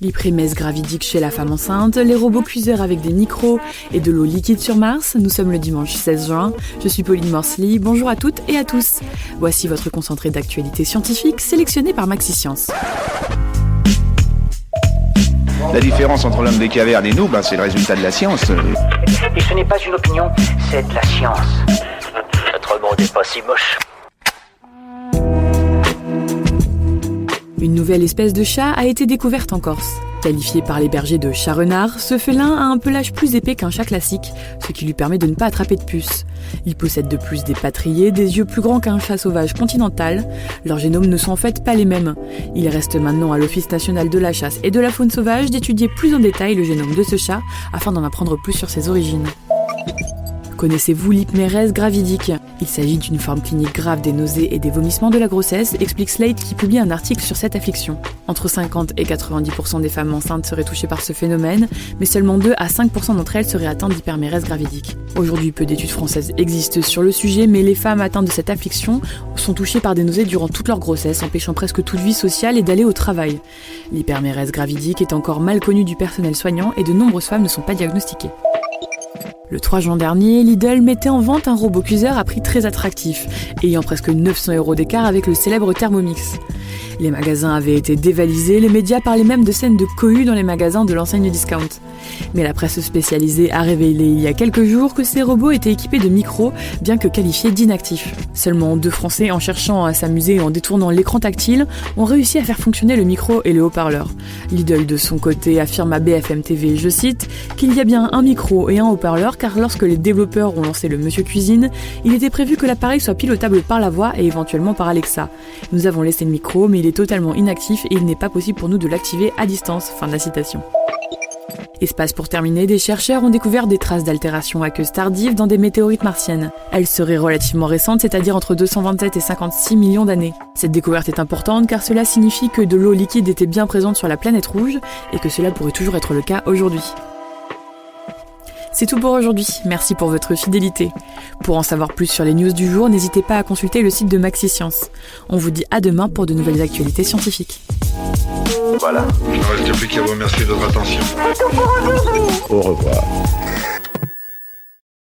L'hyprémèse gravidique chez la femme enceinte, les robots cuiseurs avec des micros et de l'eau liquide sur Mars. Nous sommes le dimanche 16 juin. Je suis Pauline Morsley. Bonjour à toutes et à tous. Voici votre concentré d'actualité scientifique sélectionné par MaxiScience. La différence entre l'homme des cavernes et nous, c'est le résultat de la science. Et ce n'est pas une opinion, c'est de la science. Notre monde n'est pas si moche. Une nouvelle espèce de chat a été découverte en Corse. Qualifié par les bergers de chat renard, ce félin a un pelage plus épais qu'un chat classique, ce qui lui permet de ne pas attraper de puces. Il possède de plus des pattes rayées, des yeux plus grands qu'un chat sauvage continental. Leurs génomes ne sont en fait pas les mêmes. Il reste maintenant à l'Office national de la chasse et de la faune sauvage d'étudier plus en détail le génome de ce chat afin d'en apprendre plus sur ses origines. Connaissez-vous l'hypmérèse gravidique ? Il s'agit d'une forme clinique grave des nausées et des vomissements de la grossesse, explique Slate qui publie un article sur cette affliction. Entre 50 et 90% des femmes enceintes seraient touchées par ce phénomène, mais seulement 2 à 5% d'entre elles seraient atteintes d'hypermérèse gravidique. Aujourd'hui, peu d'études françaises existent sur le sujet, mais les femmes atteintes de cette affliction sont touchées par des nausées durant toute leur grossesse, empêchant presque toute vie sociale et d'aller au travail. L'hypermérèse gravidique est encore mal connue du personnel soignant et de nombreuses femmes ne sont pas diagnostiquées. Le 3 juin dernier, Lidl mettait en vente un robot cuiseur à prix très attractif, ayant presque 900 € d'écart avec le célèbre Thermomix. Les magasins avaient été dévalisés, les médias parlaient même de scènes de cohue dans les magasins de l'enseigne discount. Mais la presse spécialisée a révélé il y a quelques jours que ces robots étaient équipés de micros, bien que qualifiés d'inactifs. Seulement 2 Français, en cherchant à s'amuser et en détournant l'écran tactile, ont réussi à faire fonctionner le micro et le haut-parleur. Lidl, de son côté, affirme à BFM TV, je cite, qu'il y a bien un micro et un haut-parleur car lorsque les développeurs ont lancé le Monsieur Cuisine, il était prévu que l'appareil soit pilotable par la voix et éventuellement par Alexa. Nous avons laissé le micro, mais il est totalement inactif et il n'est pas possible pour nous de l'activer à distance. Fin de la citation. Espace pour terminer, des chercheurs ont découvert des traces d'altération aqueuse tardive dans des météorites martiennes. Elles seraient relativement récentes, c'est-à-dire entre 227 et 56 millions d'années. Cette découverte est importante car cela signifie que de l'eau liquide était bien présente sur la planète rouge et que cela pourrait toujours être le cas aujourd'hui. C'est tout pour aujourd'hui, merci pour votre fidélité. Pour en savoir plus sur les news du jour, n'hésitez pas à consulter le site de MaxiScience. On vous dit à demain pour de nouvelles actualités scientifiques. Voilà. Il ne reste plus qu'à vous remercier de votre attention. Au revoir.